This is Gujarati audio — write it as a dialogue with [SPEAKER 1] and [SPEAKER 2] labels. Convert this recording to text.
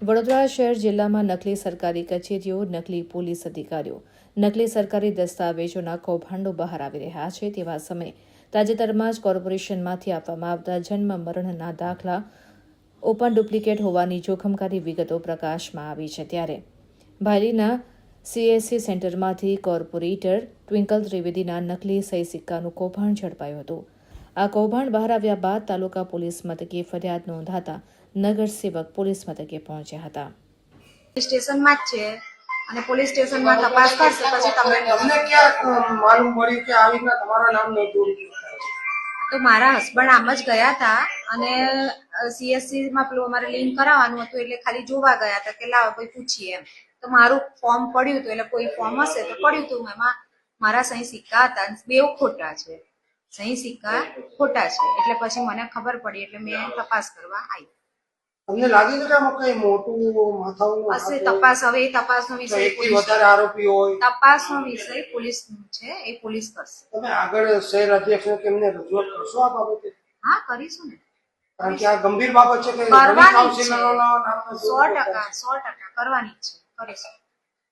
[SPEAKER 1] વડોદરા શહેર જિલ્લામાં નકલી સરકારી કચેરીઓ, નકલી પોલીસ અધિકારીઓ, નકલી સરકારી દસ્તાવેજોના કૌભાંડો બહાર આવી રહ્યા છે. તેવા સમયે તાજેતરમાં જ કોર્પોરેશનમાંથી આપવામાં આવતા જન્મ મરણના દાખલા ઓપન ડુપ્લિકેટ હોવાની જોખમકારી વિગતો પ્રકાશમાં આવી છે. ત્યારે ભાયલીના CSC સેન્ટરમાંથી કોર્પોરેટર ટ્વિંકલ ત્રિવેદીના નકલી સહી સિક્કાનું કૌભાંડ ઝડપાયું હતું. આ કૌભાંડ બહાર આવ્યા બાદ તાલુકા પોલીસ મથકે ફરિયાદ નોંધાતા નગરસેવક પોલીસ મથકે પહોંચ્યા હતા.
[SPEAKER 2] સ્ટેશનમાં જ છે અને પોલીસ સ્ટેશનમાં તપાસ કરશે પછી
[SPEAKER 3] તમને ક્યાં માલુમ પડ્યું કે આવી રીતના તમારા નામ નહોતું?
[SPEAKER 2] તો મારા હસબન્ડ આમ જ ગયા હતા અને CSC માં પેલું અમારે લિંક કરાવવાનું હતું એટલે ખાલી જોવા ગયા હતા કે લાવો કોઈ પૂછીએ એમ. તો મારું ફોર્મ પડ્યું હતું એટલે કોઈ ફોર્મ હશે તો પડ્યું હતું. એમાં મારા સહી સિક્કા હતા, બેવ ખોટા છે, સહી સિક્કા ખોટા છે. એટલે પછી મને ખબર પડી એટલે મેં તપાસ કરવા આવી.
[SPEAKER 3] તમને લાગે છે કે આમાં કઈ મોટું માથાનું
[SPEAKER 2] હશે તપાસ. હવે એ તપાસનો વિષય
[SPEAKER 3] એકથી વધારે આરોપી હોય,
[SPEAKER 2] તપાસનો વિષય પોલીસનું છે, એ પોલીસ કરશે.
[SPEAKER 3] તમે આગળ શહેર અધ્યક્ષને કેમને રજૂઆત કરશો આ બાબતે?
[SPEAKER 2] હા, કરીશું ને,
[SPEAKER 3] કારણ કે આ ગંભીર બાબત છે કે
[SPEAKER 2] કરવાની જ છે.
[SPEAKER 3] કાઉન્સિલરોના નામનો
[SPEAKER 2] 100% કરવાની જ છે, કરીશું.